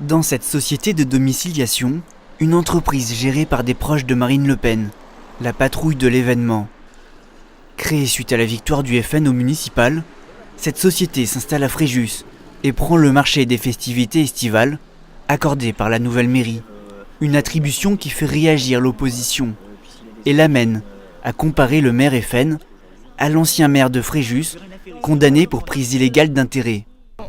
Dans cette société de domiciliation, une entreprise gérée par des proches de Marine Le Pen, la Patrouille de l'événement. Créée suite à la victoire du FN au municipal, cette société s'installe à Fréjus et prend le marché des festivités estivales, accordé par la nouvelle mairie. Une attribution qui fait réagir l'opposition et l'amène à comparer le maire FN à l'ancien maire de Fréjus, condamné pour prise illégale d'intérêt.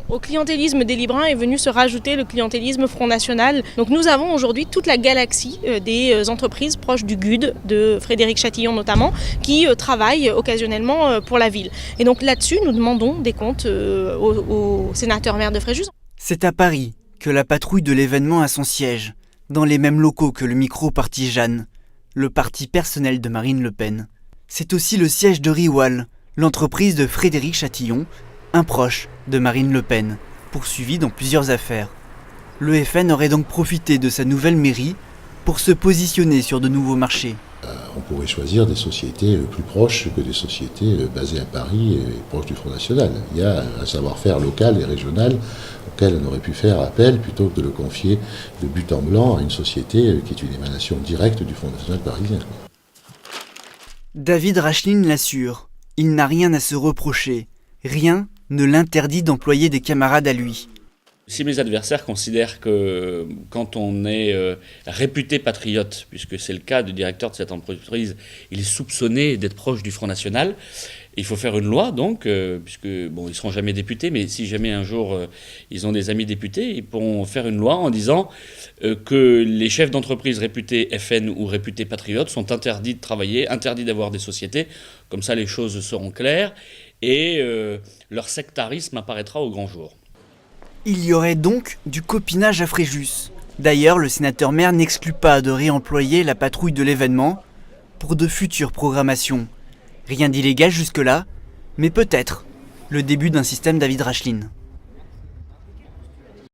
Au clientélisme des Librins est venu se rajouter le clientélisme Front National. Donc nous avons aujourd'hui toute la galaxie des entreprises proches du GUD, de Frédéric Chatillon notamment, qui travaillent occasionnellement pour la ville. Et donc là-dessus, nous demandons des comptes au sénateur maire de Fréjus. C'est à Paris que la patrouille de l'événement a son siège, dans les mêmes locaux que le micro-parti Jeanne, le parti personnel de Marine Le Pen. C'est aussi le siège de Riwal, l'entreprise de Frédéric Chatillon, un proche de Marine Le Pen, poursuivi dans plusieurs affaires. Le FN aurait donc profité de sa nouvelle mairie pour se positionner sur de nouveaux marchés. On pourrait choisir des sociétés plus proches que des sociétés basées à Paris et proches du Front National. Il y a un savoir-faire local et régional auquel on aurait pu faire appel plutôt que de le confier de but en blanc à une société qui est une émanation directe du Front National parisien. David Racheline l'assure, il n'a rien à se reprocher, rien ne l'interdit d'employer des camarades à lui. Si mes adversaires considèrent que quand on est réputé patriote, puisque c'est le cas du directeur de cette entreprise, il est soupçonné d'être proche du Front National, il faut faire une loi donc, puisque bon, ils ne seront jamais députés, mais si jamais un jour ils ont des amis députés, ils pourront faire une loi en disant que les chefs d'entreprise réputés FN ou réputés patriotes sont interdits de travailler, interdits d'avoir des sociétés, comme ça les choses seront claires et leur sectarisme apparaîtra au grand jour. Il y aurait donc du copinage à Fréjus. D'ailleurs, le sénateur maire n'exclut pas de réemployer la patrouille de l'événement pour de futures programmations. Rien d'illégal jusque-là, mais peut-être le début d'un système David Racheline.